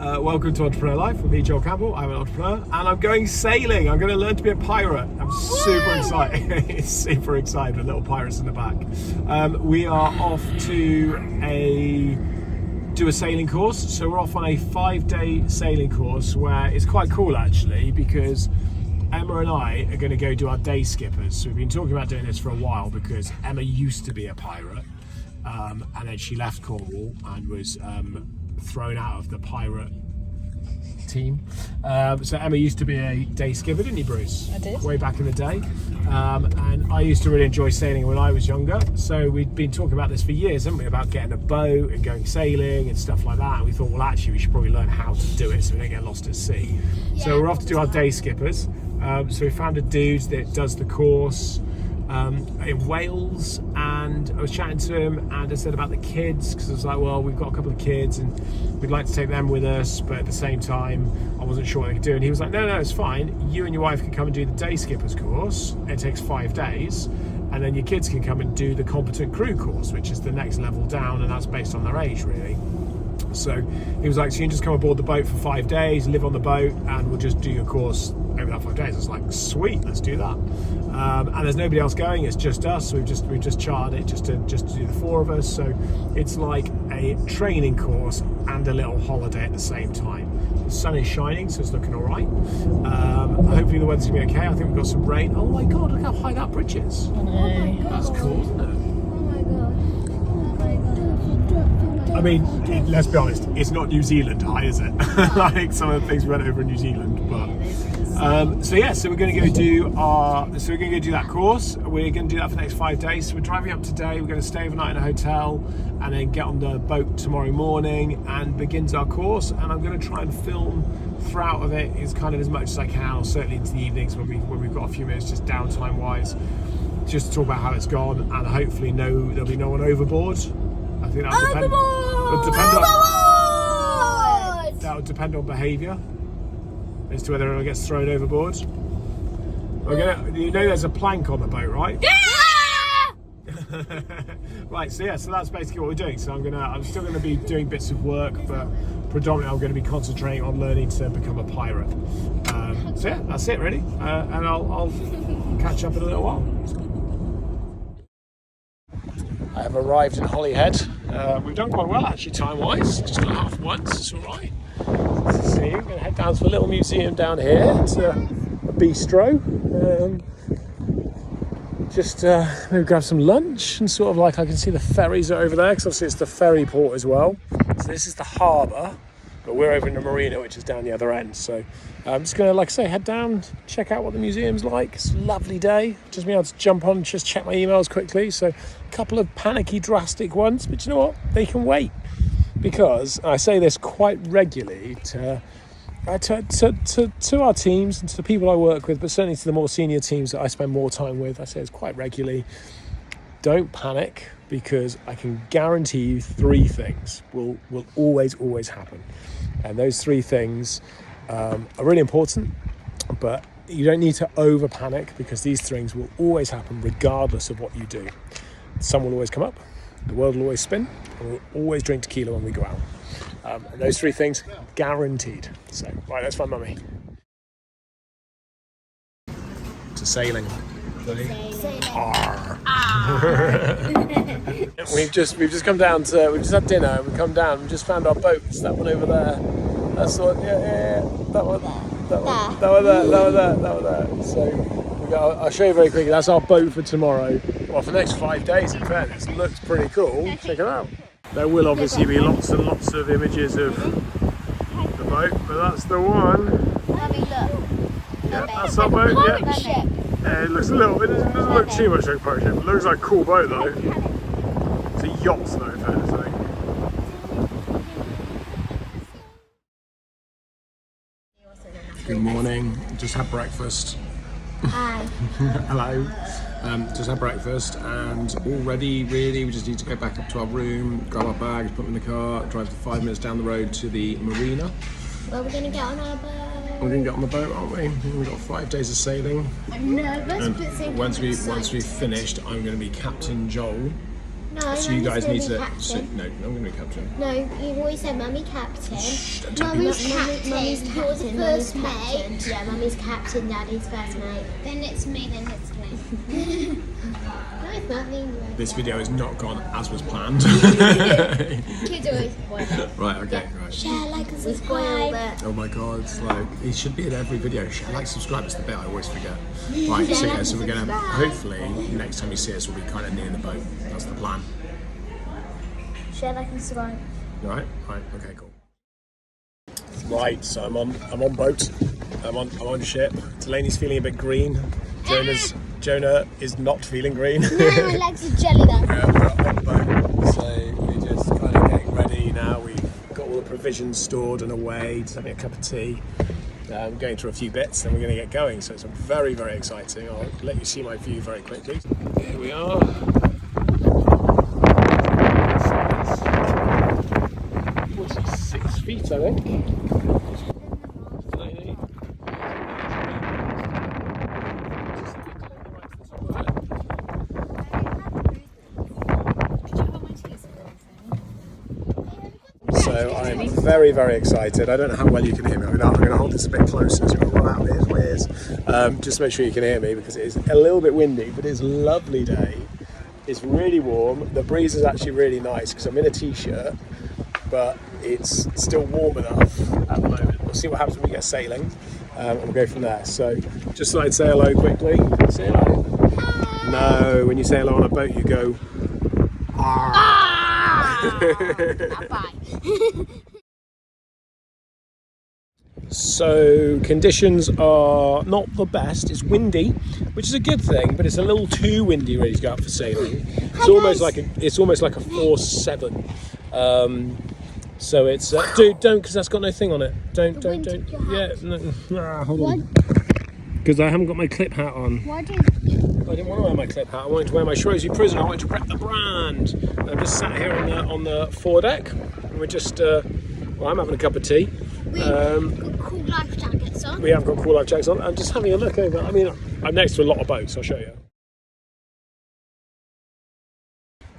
Welcome to Entrepreneur Life with me, Joel Campbell. I'm an entrepreneur and I'm going sailing. I'm going to learn to be a pirate. I'm super excited. Super excited with little pirates in the back. We are off to do a sailing course. So we're off on a 5-day sailing course where it's quite cool actually, because Emma and I are going to go do our day skippers. So we've been talking about doing this for a while because Emma used to be a pirate and then she left Cornwall and was thrown out of the pirate team. So Emma used to be a day skipper, didn't you, Bruce? I did. Way back in the day. And I used to really enjoy sailing when I was younger. So we'd been talking about this for years, haven't we? About getting a boat and going sailing and stuff like that. And we thought, well, actually, we should probably learn how to do it so we don't get lost at sea. Yeah, so we're off to do our day skippers. So we found a dude that does the course in Wales, and I was chatting to him and I said about the kids, because I was like, well, we've got a couple of kids and we'd like to take them with us, but at the same time I wasn't sure what they could do. And he was like, no, it's fine, you and your wife can come and do the day skippers course. It takes 5 days, and then your kids can come and do the competent crew course, which is the next level down, and that's based on their age really. So he was like, so you can just come aboard the boat for 5 days, live on the boat, and we'll just do your course over that 5 days. I was like, sweet, let's do that. And there's nobody else going, it's just us. So we've just chartered it just to do the 4 of us. So it's like a training course and a little holiday at the same time. The sun is shining, so it's looking all right. Hopefully the weather's gonna be okay. I think we've got some rain. Oh my God, look how high that bridge is. I know. That's cool, isn't it? Oh I mean, let's be honest, it's not New Zealand high, is it? Like some of the things we went over in New Zealand, but so we're going to go do that course. We're going to do that for the next 5 days. So we're driving up today. We're going to stay overnight in a hotel and then get on the boat tomorrow morning and begins our course. And I'm going to try and film throughout of it as kind of as much as I can, or certainly into the evenings when we've got a few minutes, just downtime wise, just to talk about how it's gone, and hopefully there'll be no one overboard. I think that would depend on behaviour as to whether anyone gets thrown overboard. There's a plank on the boat, right? Yeah! Right, so that's basically what we're doing. So I'm still gonna be doing bits of work, but predominantly I'm going to be concentrating on learning to become a pirate. So yeah, that's it really, and I'll catch up in a little while. I have arrived in Holyhead. We've done quite well actually time-wise, just got half once, it's alright. So we're going to head down to a little museum down here. It's a bistro. Maybe grab some lunch and sort of like, I can see the ferries are over there, because obviously it's the ferry port as well. So this is the harbour, but we're over in the marina, which is down the other end. So I'm just going to, like I say, head down, check out what the museum's like. It's a lovely day. Just being able to jump on and just check my emails quickly. So a couple of panicky, drastic ones, but you know what? They can wait. Because I say this quite regularly to our teams and to the people I work with, but certainly to the more senior teams that I spend more time with. I say this quite regularly. Don't panic, because I can guarantee you 3 things will always happen. And those 3 things are really important, but you don't need to over panic, because these things will always happen regardless of what you do. The sun will always come up, the world will always spin, and we'll always drink tequila when we go out. And those 3 things, guaranteed. So, right, let's find Mummy. To sailing. Ready? Arr. We've just come down to, we've just had dinner and we've come down and just found our boats. That one over there. That's the one, yeah. That one there. So I'll show you very quickly. That's our boat for tomorrow. Well, for the next 5 days, in fairness. It looks pretty cool. Check it out. There will obviously be lots and lots of images of the boat, but that's the one. Mummy, look. Yeah, that's our boat. Yeah. Yeah, it looks a little bit, it doesn't look too much like a pirate ship. It looks like a cool boat though. It's a yacht though, in fairness, I think. Good morning, just had breakfast. Hi. Hello. Just had breakfast and all ready really. We just need to go back up to our room, grab our bags, put them in the car, drive 5 minutes down the road to the marina. Well, we're going to get on our boat. We're going to get on the boat, aren't we? We've got 5 days of sailing. I'm nervous, And but once we've finished, I'm going to be Captain Joel No, So you guys need to. captain. No, I'm going to be captain. No, you've always said mummy captain. Mummy's captain. Mummy's You're the captain. first Mummy's mate. captain. Yeah, mummy's captain, daddy's first mate. Then it's me. Then it's me. No, it's not me. This video has not gone as was planned. Kids always spoil it. Right, okay, right. Share, like, and We spoiled subscribe. it. Oh my god, it's like, it should be in every video. Share, like, subscribe, it's the bit I always forget. Right, so yeah, so we're going to, hopefully, next time you see us, we'll be kind of near the boat. That's the plan. Share, like, and subscribe. Right, okay, cool. Right, so I'm on boat. I'm on ship. Delaney's feeling a bit green. Jonah is not feeling green. No, my legs are jelly though. Yeah, we're on boat, so we're just kind of getting ready now. We've got all the provisions stored and away, just having a cup of tea, going through a few bits, then we're going to get going. So it's very, very exciting. I'll let you see my view very quickly. Here we are. 46 feet, I think. So I'm very, very excited. I don't know how well you can hear me. I'm going to hold this a bit closer so I'll run out of my ears. Just to make sure you can hear me because it is a little bit windy, but it's a lovely day. It's really warm. The breeze is actually really nice because I'm in a t-shirt, but it's still warm enough at the moment. We'll see what happens when we get sailing and we'll go from there. So just thought I'd say hello quickly. Say hello. No, when you say hello on a boat, you go. Bye. So conditions are not the best. It's windy, which is a good thing, but it's a little too windy really to go out for sailing. It's almost like a 4-7. So it's dude, don't, because that's got no thing on it. Don't. Yeah, no, hold on. Because I haven't got my clip hat on. Why don't you? I didn't want to wear my clip hat. I wanted to wear my Shrewsbury Prison. I wanted to prep the brand. And I'm just sat here on the foredeck, and we're just. Well, I'm having a cup of tea. We've got cool life jackets on. We have got cool life jackets on. I'm just having a look over. I mean, I'm next to a lot of boats. I'll show you.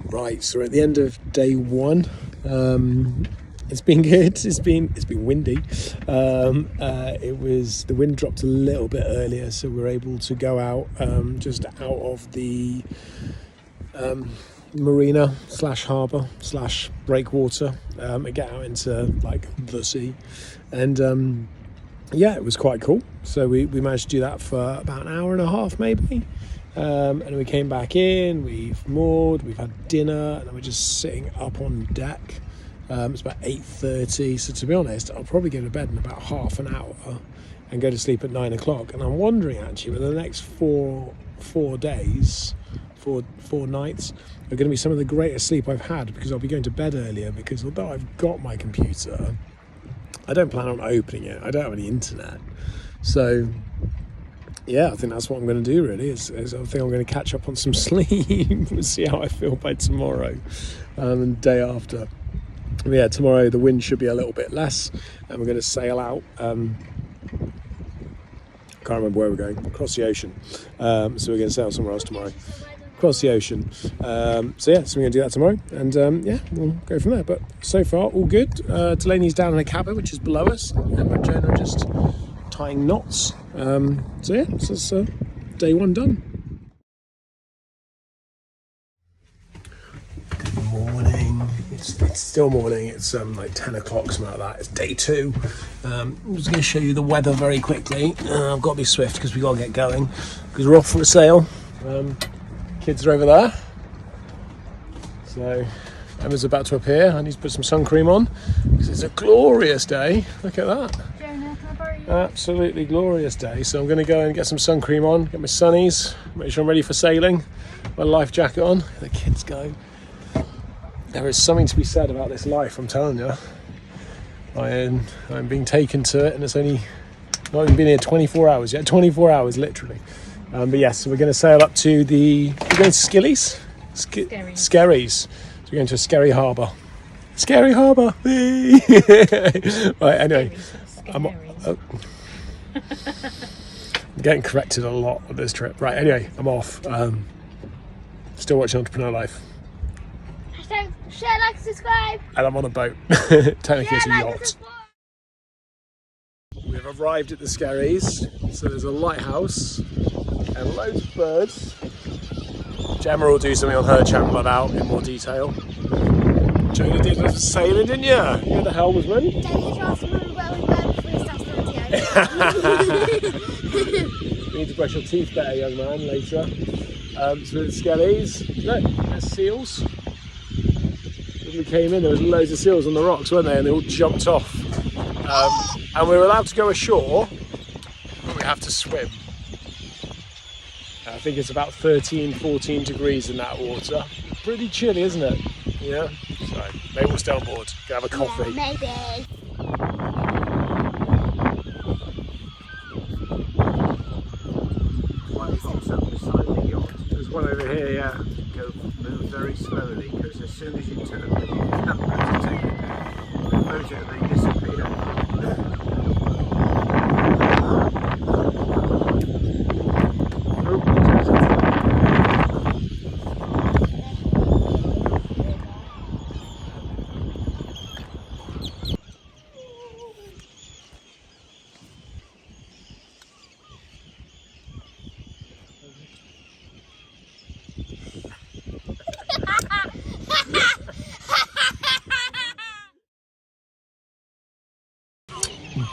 Right, so we're at the end of day one. It's been good. It's been windy. The wind dropped a little bit earlier, so we're able to go out just out of the marina / harbour / breakwater and get out into like the sea. And yeah, it was quite cool. So we managed to do that for about an hour and a half maybe. And we came back in, we've moored, we've had dinner, and then we're just sitting up on deck. It's about 8:30, so to be honest, I'll probably go to bed in about half an hour and go to sleep at 9 o'clock. And I'm wondering actually whether the next four days, four nights, are going to be some of the greatest sleep I've had, because I'll be going to bed earlier, because although I've got my computer, I don't plan on opening it. I don't have any internet. So yeah, I think that's what I'm going to do really, is I think I'm going to catch up on some sleep and see how I feel by tomorrow and the day after. But yeah, tomorrow the wind should be a little bit less and we're going to sail out. Can't remember where we're going, across the ocean. So we're going to sail somewhere else tomorrow, across the ocean. So yeah, so we're going to do that tomorrow and yeah, we'll go from there. But so far, all good. Delaney's down in a cabin, which is below us, and Jonah are just tying knots. So yeah, this is day one done. Good morning. It's still morning. It's like 10 o'clock, something like that. It's day two. I'm just going to show you the weather very quickly. I've got to be swift because we've got to get going, because we're off for a sail. Kids are over there. So Emma's about to appear. I need to put some sun cream on because it's a glorious day. Look at that. Absolutely glorious day. So I'm going to go and get some sun cream on, get my sunnies, make sure I'm ready for sailing, my life jacket on. The kids go. There is something to be said about this life, I'm telling you. I'm being taken to it, and it's only not even been here 24 hours yet. 24 hours literally. But yes, so we're going to sail up to we're going to Skillies? Skerries. So we're going to a Skerry harbour. Skerry harbour. Right, anyway. I'm getting corrected a lot on this trip. Right, anyway, I'm off. Still watching Entrepreneur Life. Share, like, subscribe. And I'm on a boat. Technically it's a Share, like, yacht. subscribe. We've arrived at the Skerries. So there's a lighthouse and loads of birds. Gemma will do something on her channel about in more detail. Jonah did some sailing, didn't you? You're the helmsman. Don't you ask me where we were before we started the video? You need to brush your teeth better, young man, later. So the Skerries. Look, there's seals. When we came in, there was loads of seals on the rocks, weren't they? And they all jumped off. And we were allowed to go ashore, but we have to swim. I think it's about 13, 14 degrees in that water. Pretty chilly, isn't it? Yeah. So maybe we'll stay on board. Go have a coffee. Yeah, maybe. One pops up beside the yacht. There's one over here, yeah. Move very slowly, because as soon as you turn the camera to take it down, the photo they disappear.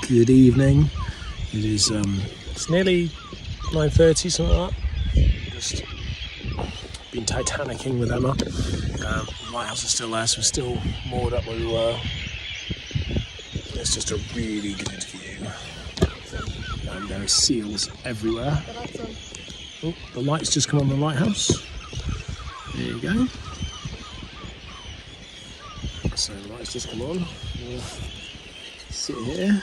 Good evening. It is it's nearly 9:30, something like that. Just been Titanicking with Emma. The lighthouse is still there, so we're still moored up where we were. It's just a really good view. And there are seals everywhere. Oh, the lights just come on the lighthouse. There you go. So the lights just come on. We'll sit here.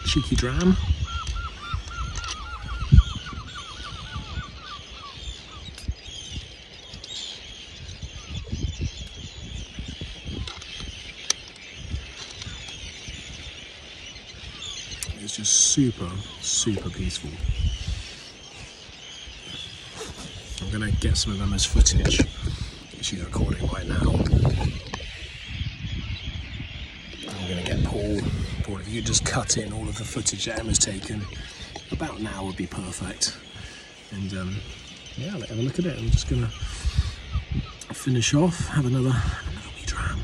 Cheeky dram. It's just super, super peaceful. I'm going to get some of Emma's footage. She's recording right now. I'm going to get Paul, if you could just cut in all of the footage that Emma's taken, about now would be perfect. And yeah, let's have a look at it. I'm just going to finish off, have another wee dram.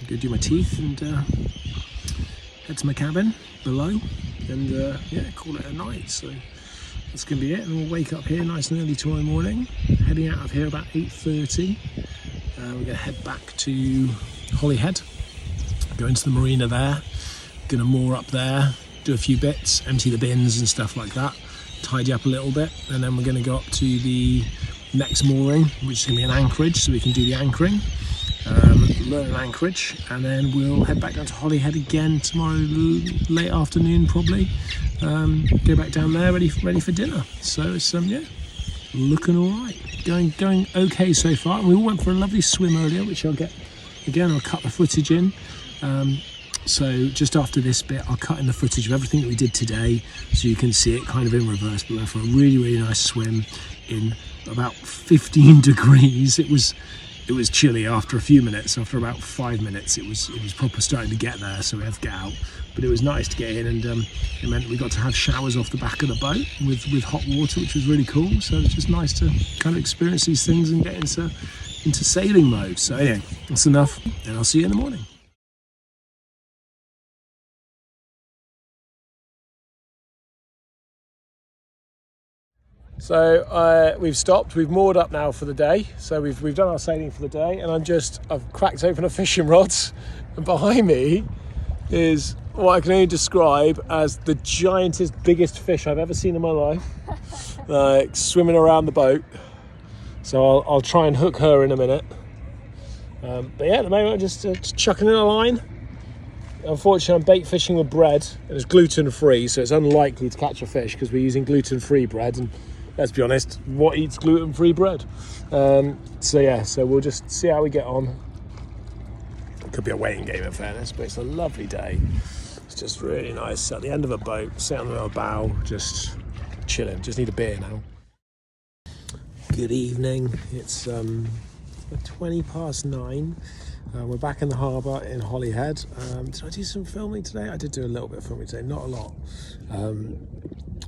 Go do my teeth and head to my cabin below and yeah, call it a night. So that's going to be it, and we'll wake up here nice and early tomorrow morning, heading out of here about 8:30. We're going to head back to Holyhead, go into the marina there, going to moor up there, do a few bits, empty the bins and stuff like that, tidy up a little bit, and then we're going to go up to the next mooring, which is going to be an anchorage, so we can do the anchoring, learn an anchorage, and then we'll head back down to Holyhead again tomorrow late afternoon probably. Go back down there ready for dinner. So it's yeah, looking all right, going okay so far. And we all went for a lovely swim earlier, which I'll get again. I'll cut the footage in. So just after this bit, I'll cut in the footage of everything that we did today, so you can see it kind of in reverse. But we went for a really nice swim in about 15 degrees. It was chilly after a few minutes. After about 5 minutes, it was proper starting to get there, so we had to get out. But it was nice to get in, and it meant we got to have showers off the back of the boat with hot water, which was really cool. So it's just nice to kind of experience these things and get into sailing mode. So anyway, that's enough, and I'll see you in the morning. So we've stopped, we've moored up now for the day. So we've done our sailing for the day, and I've cracked open a fishing rod, and behind me is what I can only describe as the giantest, biggest fish I've ever seen in my life, like swimming around the boat. So I'll try and hook her in a minute. But yeah, at the moment I'm just chucking in a line. Unfortunately, I'm bait fishing with bread, and it's gluten-free, so it's unlikely to catch a fish because we're using gluten-free bread, and let's be honest, what eats gluten-free bread? So yeah, so we'll just see how we get on. It could be a waiting game in fairness, but it's a lovely day. It's just really nice at the end of a boat, sit on a bow, just chilling. Just need a beer now. Good evening. It's 9:20. We're back in the harbour in Holyhead. Did I do some filming today? I did do a little bit of filming today, not a lot.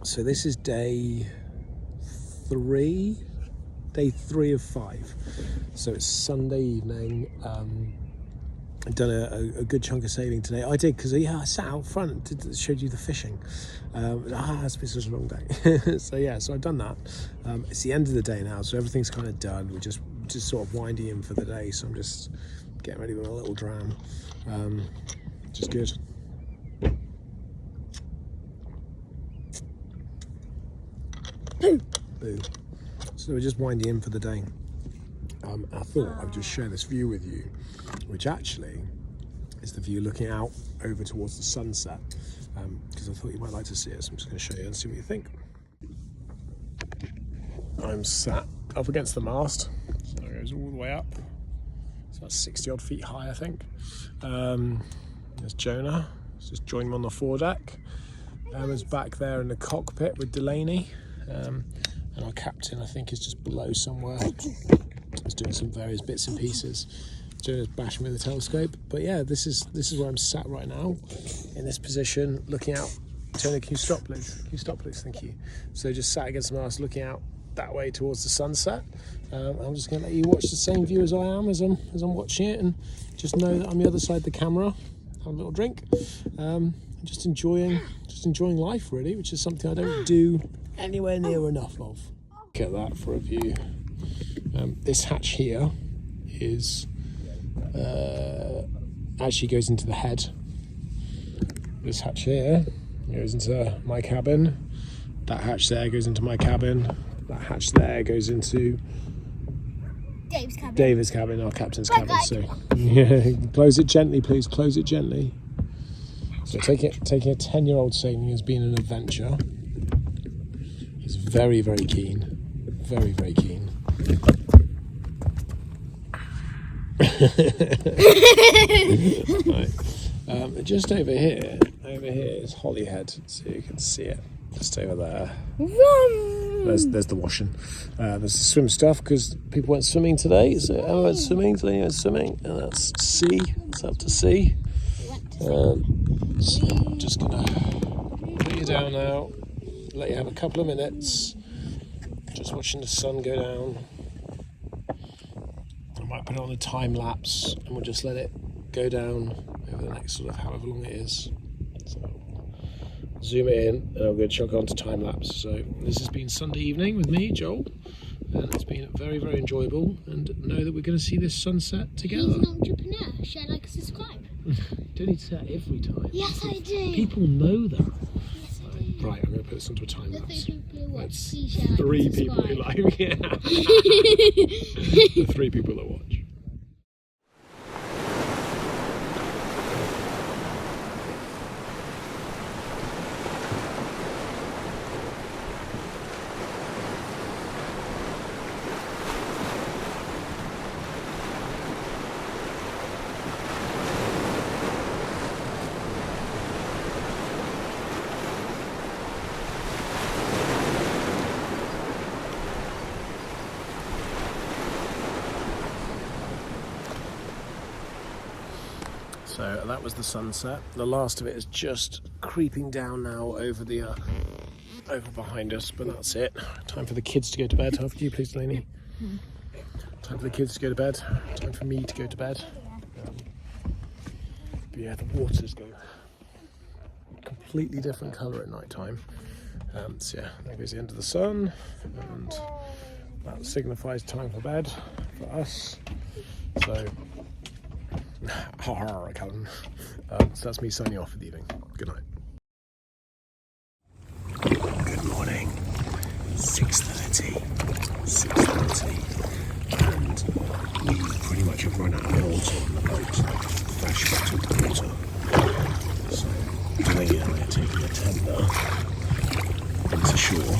So this is day 3 of 5. So it's Sunday evening. I've done a good chunk of sailing today. I did, because I sat out front, showed you the fishing. It's been such a long day. So I've done that. It's the end of the day now, so everything's kind of done. We're just sort of winding in for the day, so I'm just getting ready with a little dram. Just good. Boo. So we're just winding in for the day. I thought I'd just share this view with you, which actually is the view looking out over towards the sunset, because I thought you might like to see it, so I'm just going to show you and see what you think. I'm sat up against the mast, so it goes all the way up. It's about 60 odd feet high, I think. There's Jonah, he's just joined me on the foredeck. Emma's back there in the cockpit with Delaney, and our captain, I think, is just below somewhere. He's doing some various bits and pieces. Jonah's bashing with the telescope. But yeah, this is where I'm sat right now, in this position, looking out. Jonah, can you stop, please? Can you stop, please? Thank you. So just sat against the mast, looking out that way towards the sunset. I'm just going to let you watch the same view as I am as I'm watching it, and just know that I'm the other side of the camera. Have a little drink. Just enjoying life, really, which is something I don't do anywhere near enough of. Look at that for a view. This hatch here is actually goes into the head. This hatch here goes into my cabin. That hatch there goes into my cabin. That hatch there goes into David's cabin, our captain's cabin. So yeah, close it gently, please. Close it gently. So taking a 10-year-old sailing has been an adventure. He's very, very keen. Very, very keen. Right. Just over here is Holyhead, so you can see it just over there. There's the washing. There's the swim stuff, because people went swimming today. So Emma went swimming, Delaney went swimming, and that's sea. It's up to sea. So I'm just gonna put you down now. Let you have a couple of minutes. Just watching the sun go down. I might put it on a time lapse, and we'll just let it go down over the next sort of however long it is. So zoom it in, and I'm going to chuck on to time lapse. So this has been Sunday evening with me, Joel, and it's been very, very enjoyable. And know that we're going to see this sunset together. He's an entrepreneur. Share, like, and subscribe. Don't need to say that every time. Yes, I do. People know that. Yes, I do. Right, I'm going to put this onto a time The lapse. 3 people who watch, That's please share, like, 3 and people who subscribe. like. Yeah. The 3 people that watch. So that was the sunset. The last of it is just creeping down now over the over behind us, but that's it. Time for the kids to go to bed. After you, please, Delaney. Time for the kids to go to bed. Time for me to go to bed. But yeah, the waters go completely different colour at night time. So yeah, there goes the end of the sun, and that signifies time for bed for us. So. Callum. So that's me signing off for the evening. Good night. Good morning. 6:30, and we pretty much have run out of water on the boat, fresh bottled water. So Delaney and I are taking a tender into shore,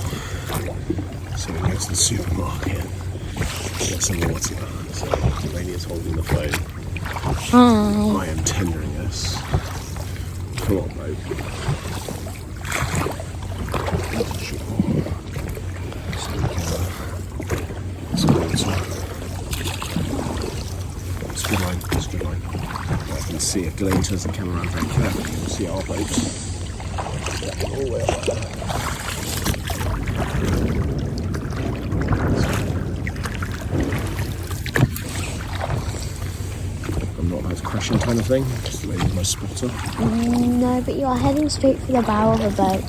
so we go to the supermarket, get some water. So Delaney is holding the phone. I am tendering us. Come on, mate. Sure. So we can some water. see if Glenn doesn't come around very carefully. You can see our boat all the way up there. I'm not allowed crashing kind of thing, just the way with my spotter. No, but you are heading straight for the bow of a boat.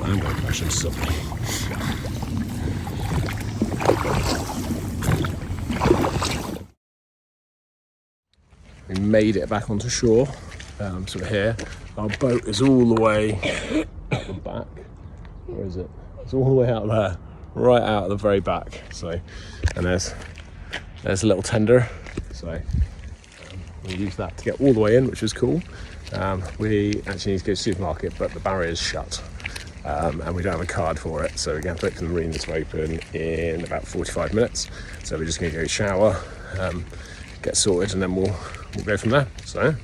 I'm going crashing something. We made it back onto shore, sort of here. Our boat is all the way back. Where is it? It's all the way out there, right out at the very back. So, and there's a little tender. So we used that to get all the way in, which was cool. We actually need to go to the supermarket, but the barrier's shut. And we don't have a card for it, so we're going to put the marina to open in about 45 minutes. So we're just going to go shower, get sorted, and then we'll go from there. So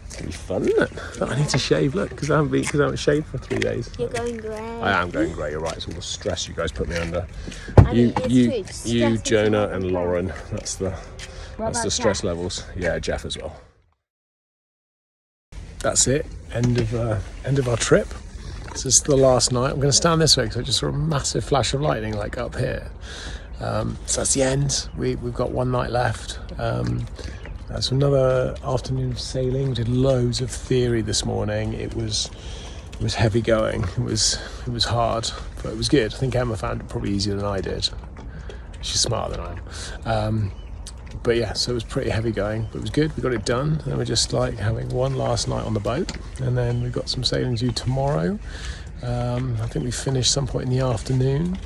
it's going to be fun, isn't it? But I need to shave, look, because I haven't shaved for 3 days. You're going grey. I am going grey, you're right. It's all the stress you guys put me under. I You, mean, it's you, true, it's you, stress Jonah, is and Lauren. That's the about stress Jeff? levels. Yeah, Jeff as well. That's it. End of our trip. This is the last night. I'm going to stand this way because I just saw a massive flash of lightning like up here. So that's the end. We've got one night left. That's another afternoon of sailing. We did loads of theory this morning. It was heavy going. It was hard, but it was good. I think Emma found it probably easier than I did. She's smarter than I am. But yeah, so it was pretty heavy going, but it was good. We got it done. And we're just like having one last night on the boat, and then we've got some sailing to do tomorrow. I think we finish some point in the afternoon,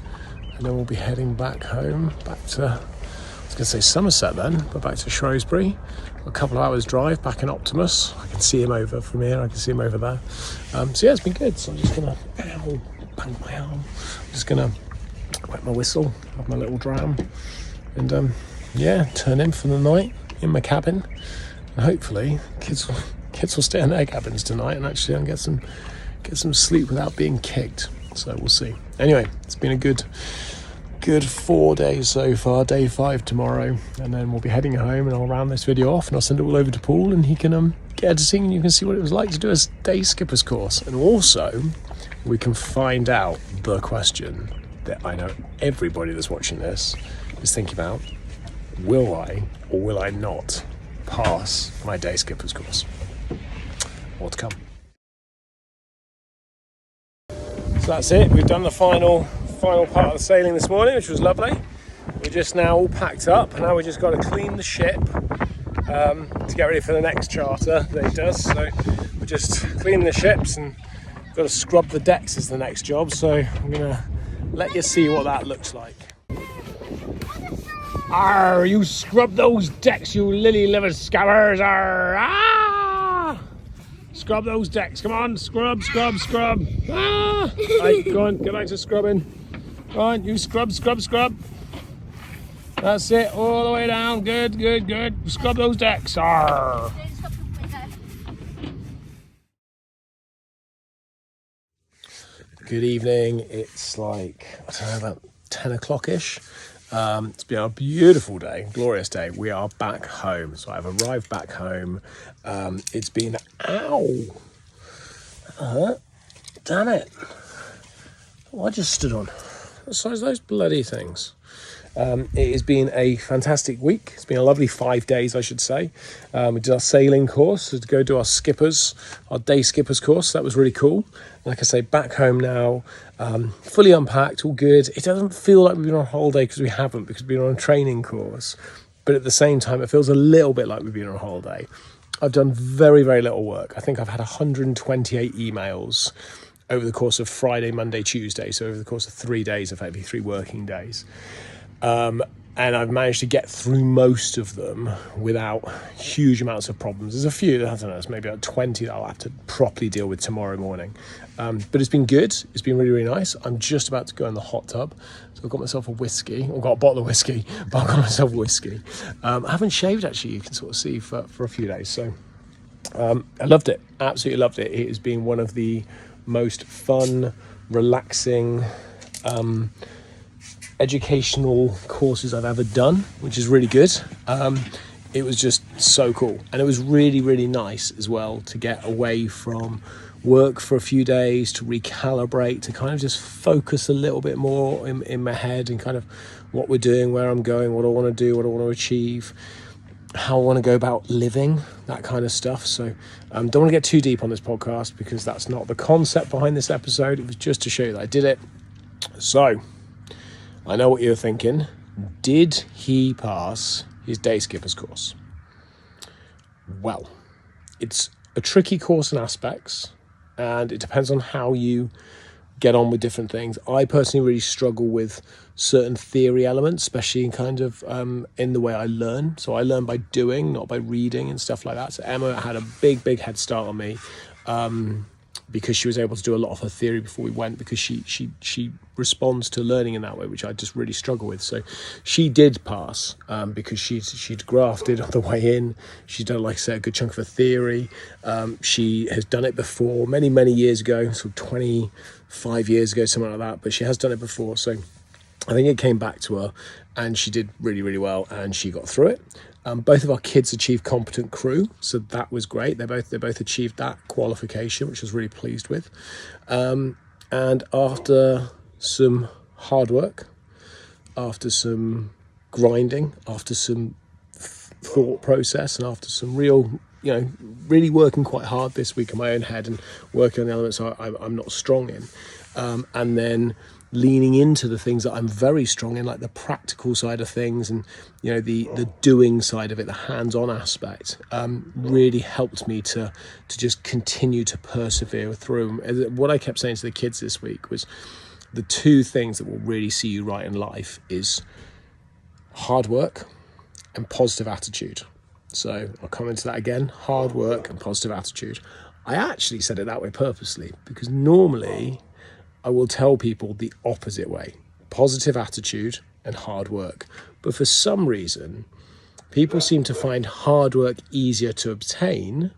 and then we'll be heading back home, back to, I was going to say Somerset then, but back to Shrewsbury. A couple of hours drive back in Optimus. I can see him over from here, I can see him over there. So yeah, it's been good. So I'm just going to, bang my arm. I'm just going to wet my whistle, have my little dram, and yeah, turn in for the night in my cabin, and hopefully kids will stay in their cabins tonight and actually get some sleep without being kicked. So we'll see. Anyway, it's been a good 4 days so far. Day 5 tomorrow, and then we'll be heading home, and I'll round this video off and I'll send it all over to Paul, and he can get editing, and you can see what it was like to do a day skipper's course. And also we can find out the question that I know everybody that's watching this is thinking about: will I or will I not pass my day skipper's course? More to come. So that's it. We've done the final part of the sailing this morning, which was lovely. We're just now all packed up, and now we just got to clean the ship to get ready for the next charter that he does. So we're just cleaning the ships and got to scrub the decks is the next job. So I'm gonna let you see what that looks like. Arr, you scrub those decks, you lily-livered scabbers! Arr, ah! Scrub those decks, come on, scrub! Ah! Right, go on, get back to scrubbing. Go on, you scrub! That's it, all the way down, good. Scrub those decks, arr! Good evening, it's like, I don't know, about 10 o'clock-ish. It's been a beautiful day, glorious day. We are back home. So I've arrived back home. It's been, damn it. Oh, I just stood on. What size are those bloody things? It has been a fantastic week. It's been a lovely 5 days, I should say. We did our sailing course to go do our day skippers course. That was really cool. Like I say, back home now, fully unpacked, all good. It doesn't feel like we've been on holiday because we haven't, because we've been on a training course. But at the same time, it feels a little bit like we've been on holiday. I've done very, very little work. I think I've had 128 emails over the course of Friday, Monday, Tuesday. So over the course of 3 days, effectively 3 working days. And I've managed to get through most of them without huge amounts of problems. There's a few, I don't know, there's maybe about 20 that I'll have to properly deal with tomorrow morning. But it's been good. It's been really, really nice. I'm just about to go in the hot tub. So I've got myself a whiskey. I've got a bottle of whiskey, but I've got myself whiskey. I haven't shaved, actually, you can sort of see, for a few days. So I loved it. Absolutely loved it. It has been one of the most fun, relaxing, educational courses I've ever done, which is really good. it was just so cool. And it was really, really nice as well to get away from work for a few days, to recalibrate, to kind of just focus a little bit more in my head and kind of what we're doing, where I'm going, what I want to do, what I want to achieve, how I want to go about living, that kind of stuff. So don't want to get too deep on this podcast because that's not the concept behind this episode. It was just to show you that I did it. So I know what you're thinking. Did he pass his day skippers course? Well, it's a tricky course in aspects, and it depends on how you get on with different things. I personally really struggle with certain theory elements, especially in kind of in the way I learn. So I learn by doing, not by reading and stuff like that. So Emma had a big head start on me because she was able to do a lot of her theory before we went, because she responds to learning in that way, which I just really struggle with. So she did pass because she'd grafted on the way in. She'd done, like I said, a good chunk of her theory. She has done it before many years ago, so 25 years ago, something like that, but she has done it before. So I think it came back to her and she did really well and she got through it. Both of our kids achieved competent crew, so that was great. They both achieved that qualification, which I was really pleased with. And after some hard work, after some grinding, after some thought process, and after some really working quite hard this week in my own head and working on the elements I'm not strong in, and then leaning into the things that I'm very strong in, like the practical side of things and the doing side of it, the hands-on aspect, really helped me to just continue to persevere through. What I kept saying to the kids this week was the two things that will really see you right in life is hard work and positive attitude. So I'll come into that again: hard work and positive attitude. I actually said it that way purposely because normally I will tell people the opposite way: positive attitude and hard work. But for some reason, people seem to find hard work easier to obtain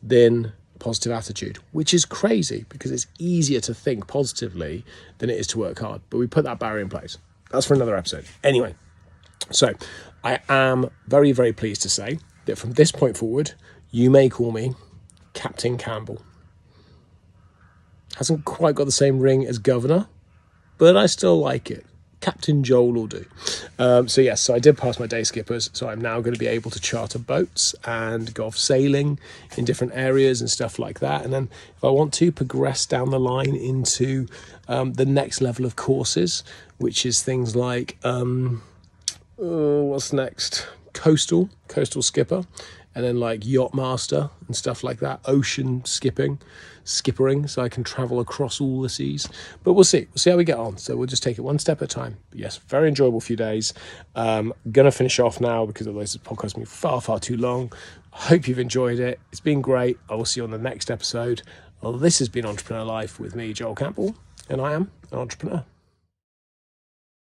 than positive attitude, which is crazy because it's easier to think positively than it is to work hard. But we put that barrier in place. That's for another episode. Anyway, so I am very pleased to say that from this point forward, you may call me Captain Campbell. Hasn't quite got the same ring as Governor, but I still like it. Captain Joel will do. So I did pass my day skippers, so I'm now going to be able to charter boats and go off sailing in different areas and stuff like that. And then if I want to progress down the line into the next level of courses, which is things like, what's next? Coastal skipper, and then like yacht master and stuff like that, ocean skippering, so I can travel across all the seas. But we'll see how we get on. So we'll just take it one step at a time. But yes, very enjoyable few days. Gonna finish off now because otherwise this podcast will be far too long. I hope you've enjoyed it. It's been great. I will see you on the next episode. Well, this has been Entrepreneur Life with me, Joel Campbell, and I am an entrepreneur.